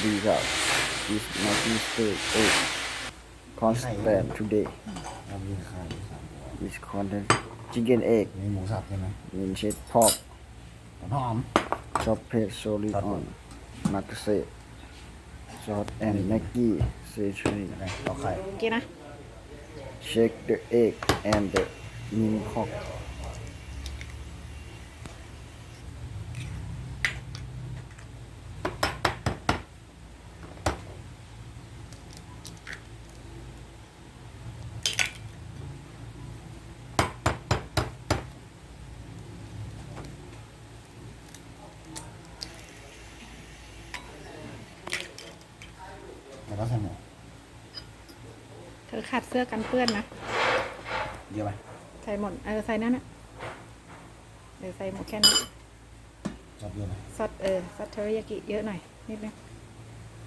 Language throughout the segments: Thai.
because is making steak egg constant today เรามีไข่3 is content chicken egg มีหมูสับใช่ไหม minced pork ต้นหอม chopped solid on makase salt and Maggi seasoning ต่อไข่ โอเคนะ shake the egg and the mint pork แล้วก็ใส่หมู เธอขัดเสื้อกันเปื้อนนะ เยอะไหม ใส่หมดใส่นั่นนะเดี๋ยวใส่หมดแค่นี้ ชอบเยอะไหม ซอสซอสเทอริยากิเยอะหน่อยนิดนึง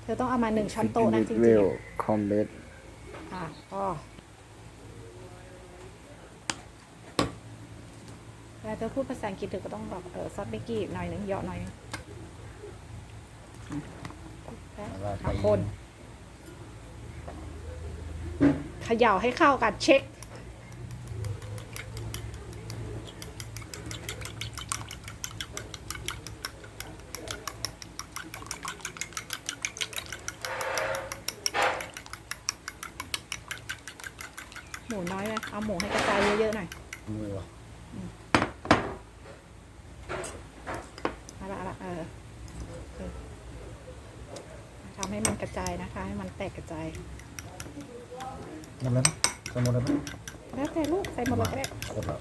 เธอต้องเอามา1 ช้อนโต๊ะ Fitting นะ with จริง well combat ๆพอเวลาเธอพูดภาษาอังกฤษเธอก็ต้องบอกซอสเบกกี้หน่อยหนึ่งเหยาะหน่อยนึงคนเขย่าให้เข้ากันเช็คหมูน้อยไหมเอาหมูให้กระจายเยอะๆหน่อย มือวะ เอาละทำให้มันกระจายนะคะให้มันแตกกระจาย ยำเลยปะใส่หมดเลยปะ แล้วแต่ลูกใส่หมดเลยก็ได้ ครบแล้ว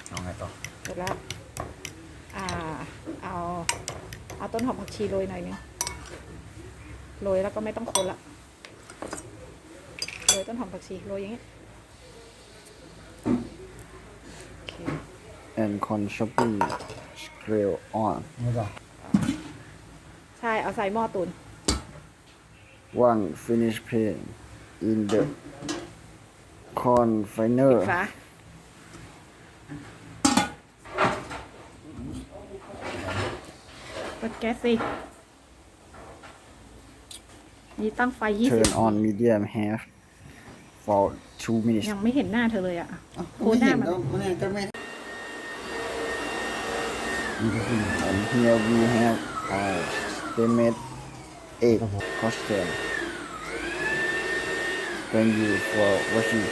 เอาไงต่อ เสร็จแล้วเอาต้นหอมผักชีโรยหน่อยนึงโรยแล้วก็ไม่ต้องคนละโรยต้นหอมผักชีโรยอย่างนี้โอเค and corn chopping grill on ไม่ต่อ ใช่เอาใส่หม้อตุน one finish pan in the confiner ฝาเปิดแก๊สสินี่ตั้งไฟ turn on medium half for 2 minutes ยังไม่เห็นหน้าเธอเลยอ่ะโค้ดหน้ามัน ไม่ก็ไม่ and here we have steamed egg custard thank you for watching